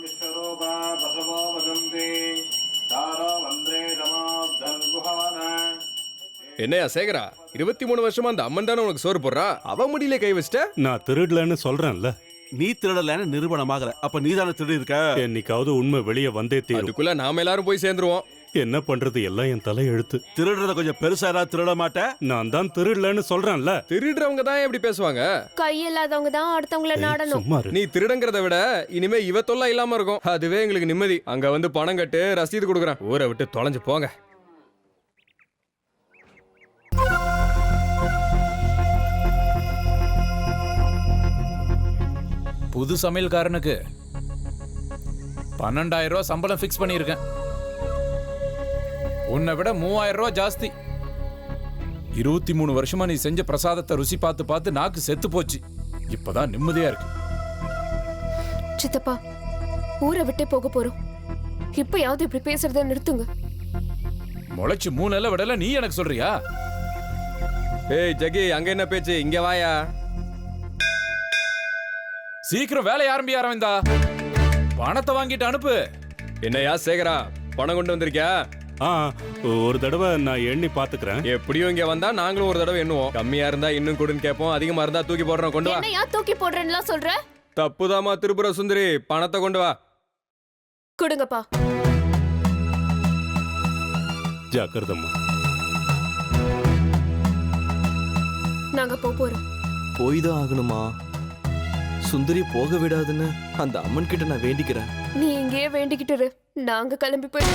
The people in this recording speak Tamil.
விஸ்வரூபா பசவோ வதந்தி தாரோ வந்தே தமாப்தன் குஹான. என்னையா சேகரா, 23 வருஷமா அந்த அம்மன் தானே உனக்கு சோறு போடுறா? அவ முடியல கை வச்சிட்ட. நான் திருடலன்னு சொல்றேன்ல. நீ திருடலன்னு நிரூபணமாகற. அப்ப நீ தானே திருடி இருக்க. என்னைக்காவது உண்மை வெளியே வந்தே தீரும். அதுக்குள்ள நாம எல்லாரும் போய் சேர்ந்துருவோம். என்ன பண்றது, எல்லாம் என் தலை எழுத்து. திருடுறத கொஞ்சம் பெருசா ஏதாவது திருட மாட்டேன். நான் தான் திருடலன்னு சொல்றேன்ல. திருடுறவங்க தான் எப்படி பேசுவாங்க? கை இல்லாதவங்க தான் அடுத்தவங்கள நாடணும். சும்மா இரு. நீ திருடங்கிறத விட இனிமே இவ தொல்லை இல்லாம இருக்கும். அதுவே எங்களுக்கு நிம்மதி. அங்க வந்து பணம் கட்டு, ரசீது கொடுக்குறேன். ஊரை விட்டு தொலைஞ்சு போங்க. புது சமையல்காரனுக்கு 12,000 ரூபாய் சம்பளம் ஃபிக்ஸ் பண்ணியிருக்கேன். உன்னை விட 3,000 ரூபாய் ஜாஸ்தி. 23 வருஷமா நீ செஞ்ச பிரசாதத்தை ருசி பார்த்து பார்த்து நாக்கு செத்து போச்சு. இப்பதான் நிம்மதியா இருக்கு. சித்தப்பா, ஊரை விட்டே போக போறோம். இப்பயாவது இப்படி பேசுறத நிறுத்துங்க. முளைச்சு 3 நிலை விடல, நீ எனக்கு சொல்றியா? ஏய் ஜகி, அங்க என்ன பேச்சு? இங்க வாயா. சீக்கிரம் வேலைய ஆரம்பி அரவிந்தா. பணத்தை வாங்கிட்டு அனுப்பு. என்னையா சேகரா, பணம் கொண்டு வந்திருக்கியா? ஒரு தடவை நான் எண்ணி பாத்துக்கிறேன். எப்படியும் இங்க வந்தா நாங்களும் ஒரு தடவை எண்ணுவோம். கம்மியா இருந்தா இன்னும் கொடுன்னு கேட்போம், அதிகமா இருந்தா தூக்கி போடுறோம். கொண்டு வா. என்னையா தூக்கி போடுறேன்னுலாம் சொல்ற? தப்புதாமா திரிபுர சுந்தரி, பணத்தை கொண்டு வா. கொடுங்கப்பா. ஜாக்கிரதம்மா. நாங்க போறோம். போய் தான் ஆகணுமா? சுந்தரி போக விடாதுன்னு அந்த அம்மன் கிட்ட நான் வேண்டிக்கிறேன். நீ இங்கேயே வேண்டிக்கிட்டு இரு. நாங்க கிளம்பி போய்